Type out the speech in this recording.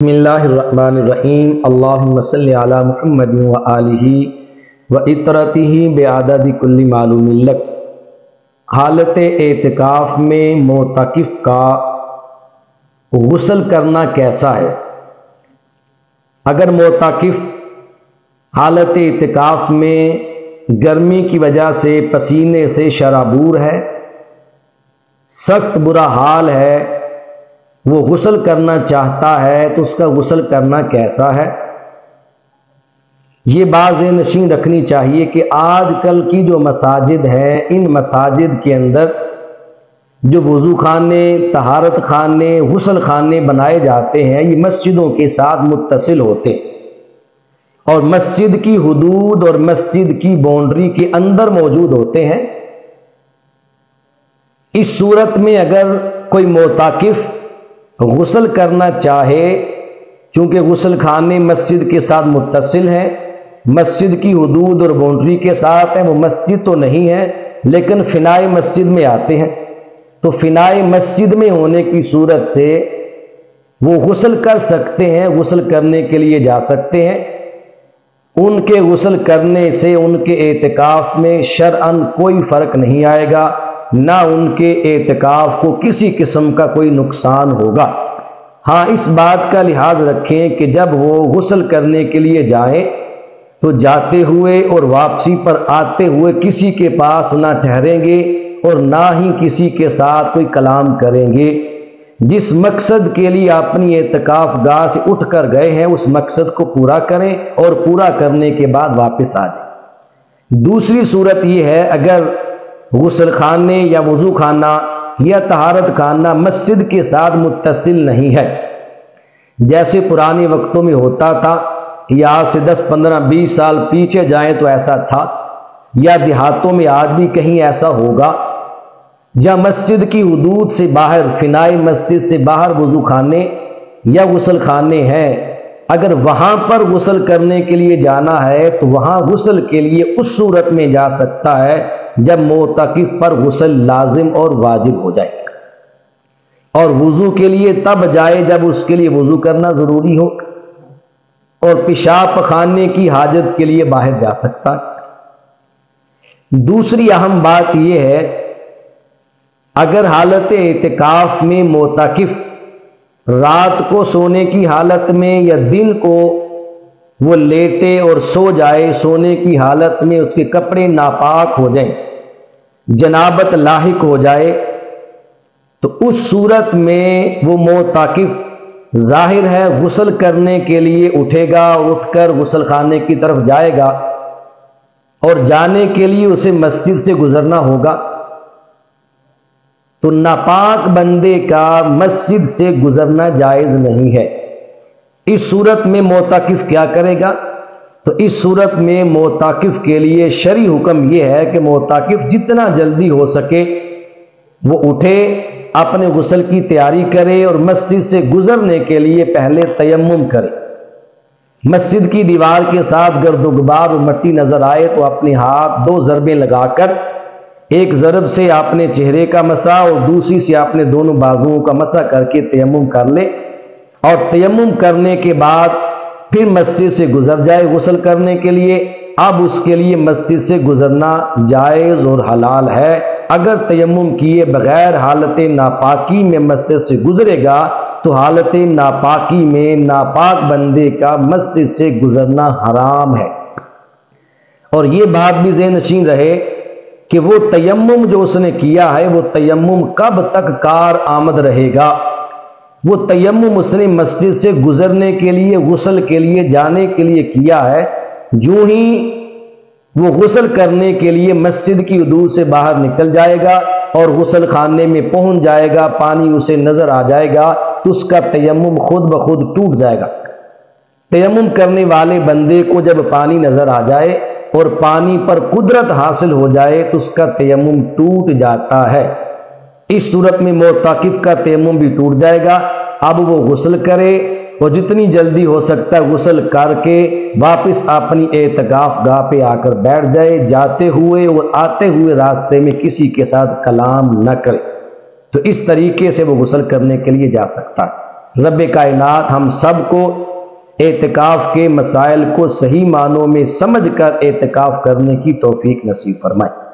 بسم اللہ الرحمن الرحیم اللہم صلی علی محمد و آلہ و اطرتہ بعدد کل معلوم لک۔ حالت اعتکاف میں معتکف کا غسل کرنا کیسا ہے؟ اگر معتکف حالت اعتکاف میں گرمی کی وجہ سے پسینے سے شرابور ہے، سخت برا حال ہے، وہ غسل کرنا چاہتا ہے تو اس کا غسل کرنا کیسا ہے؟ یہ بات ذہن نشین رکھنی چاہیے کہ آج کل کی جو مساجد ہیں، ان مساجد کے اندر جو وضو خانے، طہارت خانے، غسل خانے بنائے جاتے ہیں، یہ مسجدوں کے ساتھ متصل ہوتے ہیں اور مسجد کی حدود اور مسجد کی باؤنڈری کے اندر موجود ہوتے ہیں۔ اس صورت میں اگر کوئی معتکف غسل کرنا چاہے، چونکہ غسل خانے مسجد کے ساتھ متصل ہیں، مسجد کی حدود اور باؤنڈری کے ساتھ ہیں، وہ مسجد تو نہیں ہے لیکن فنائے مسجد میں آتے ہیں، تو فنائے مسجد میں ہونے کی صورت سے وہ غسل کر سکتے ہیں، غسل کرنے کے لیے جا سکتے ہیں۔ ان کے غسل کرنے سے ان کے اعتکاف میں شرعاً کوئی فرق نہیں آئے گا، نہ ان کے اعتکاف کو کسی قسم کا کوئی نقصان ہوگا۔ ہاں، اس بات کا لحاظ رکھیں کہ جب وہ غسل کرنے کے لیے جائیں تو جاتے ہوئے اور واپسی پر آتے ہوئے کسی کے پاس نہ ٹھہریں گے اور نہ ہی کسی کے ساتھ کوئی کلام کریں گے۔ جس مقصد کے لیے اپنی اعتکاف گاہ سے اٹھ کر گئے ہیں، اس مقصد کو پورا کریں اور پورا کرنے کے بعد واپس آ جائیں۔ دوسری صورت یہ ہے، اگر غسل خانے یا وضو خانہ یا طہارت خانہ مسجد کے ساتھ متصل نہیں ہے، جیسے پرانے وقتوں میں ہوتا تھا، یا آج سے 10 15 20 سال پیچھے جائیں تو ایسا تھا، یا دیہاتوں میں آج بھی کہیں ایسا ہوگا، جہاں مسجد کی حدود سے باہر، فنائی مسجد سے باہر وضو خانے یا غسل خانے ہیں، اگر وہاں پر غسل کرنے کے لیے جانا ہے تو وہاں غسل کے لیے اس صورت میں جا سکتا ہے جب معتکف پر غسل لازم اور واجب ہو جائے، اور وضو کے لیے تب جائے جب اس کے لیے وضو کرنا ضروری ہو، اور پیشاب پخانے کی حاجت کے لیے باہر جا سکتا ہے۔ دوسری اہم بات یہ ہے، اگر حالت اعتکاف میں معتکف رات کو سونے کی حالت میں یا دن کو وہ لیٹے اور سو جائے، سونے کی حالت میں اس کے کپڑے ناپاک ہو جائیں، جنابت لاحق ہو جائے، تو اس صورت میں وہ معتکف ظاہر ہے غسل کرنے کے لیے اٹھے گا، اٹھ کر غسل خانے کی طرف جائے گا، اور جانے کے لیے اسے مسجد سے گزرنا ہوگا، تو ناپاک بندے کا مسجد سے گزرنا جائز نہیں ہے۔ اس صورت میں معتکف کیا کرے گا؟ تو اس صورت میں معتکف کے لیے شرعی حکم یہ ہے کہ معتکف جتنا جلدی ہو سکے وہ اٹھے، اپنے غسل کی تیاری کرے اور مسجد سے گزرنے کے لیے پہلے تیمم کرے۔ مسجد کی دیوار کے ساتھ گرد و غبار اور مٹی نظر آئے تو اپنے ہاتھ 2 ضربیں لگا کر، ایک ضرب سے اپنے چہرے کا مسح اور دوسری سے اپنے دونوں بازوؤں کا مسح کر کے تیمم کر لے، اور تیمم کرنے کے بعد پھر مسجد سے گزر جائے غسل کرنے کے لیے۔ اب اس کے لیے مسجد سے گزرنا جائز اور حلال ہے۔ اگر تیمم کیے بغیر حالت ناپاکی میں مسجد سے گزرے گا تو حالت ناپاکی میں ناپاک بندے کا مسجد سے گزرنا حرام ہے۔ اور یہ بات بھی ذہن نشین رہے کہ وہ تیمم جو اس نے کیا ہے، وہ تیمم کب تک کار آمد رہے گا؟ وہ تیمم اس نے مسجد سے گزرنے کے لیے، غسل کے لیے جانے کے لیے کیا ہے، جو ہی وہ غسل کرنے کے لیے مسجد کی حدود سے باہر نکل جائے گا اور غسل خانے میں پہنچ جائے گا، پانی اسے نظر آ جائے گا تو اس کا تیمم خود بخود ٹوٹ جائے گا۔ تیمم کرنے والے بندے کو جب پانی نظر آ جائے اور پانی پر قدرت حاصل ہو جائے تو اس کا تیمم ٹوٹ جاتا ہے۔ اس صورت میں معتکف کا تیمم بھی ٹوٹ جائے گا۔ اب وہ غسل کرے اور جتنی جلدی ہو سکتا ہے غسل کر کے واپس اپنی اعتکاف گاہ پہ آ کر بیٹھ جائے، جاتے ہوئے اور آتے ہوئے راستے میں کسی کے ساتھ کلام نہ کرے، تو اس طریقے سے وہ غسل کرنے کے لیے جا سکتا ہے۔ رب کائنات ہم سب کو اعتکاف کے مسائل کو صحیح معنوں میں سمجھ کر اعتکاف کرنے کی توفیق نصیب فرمائے۔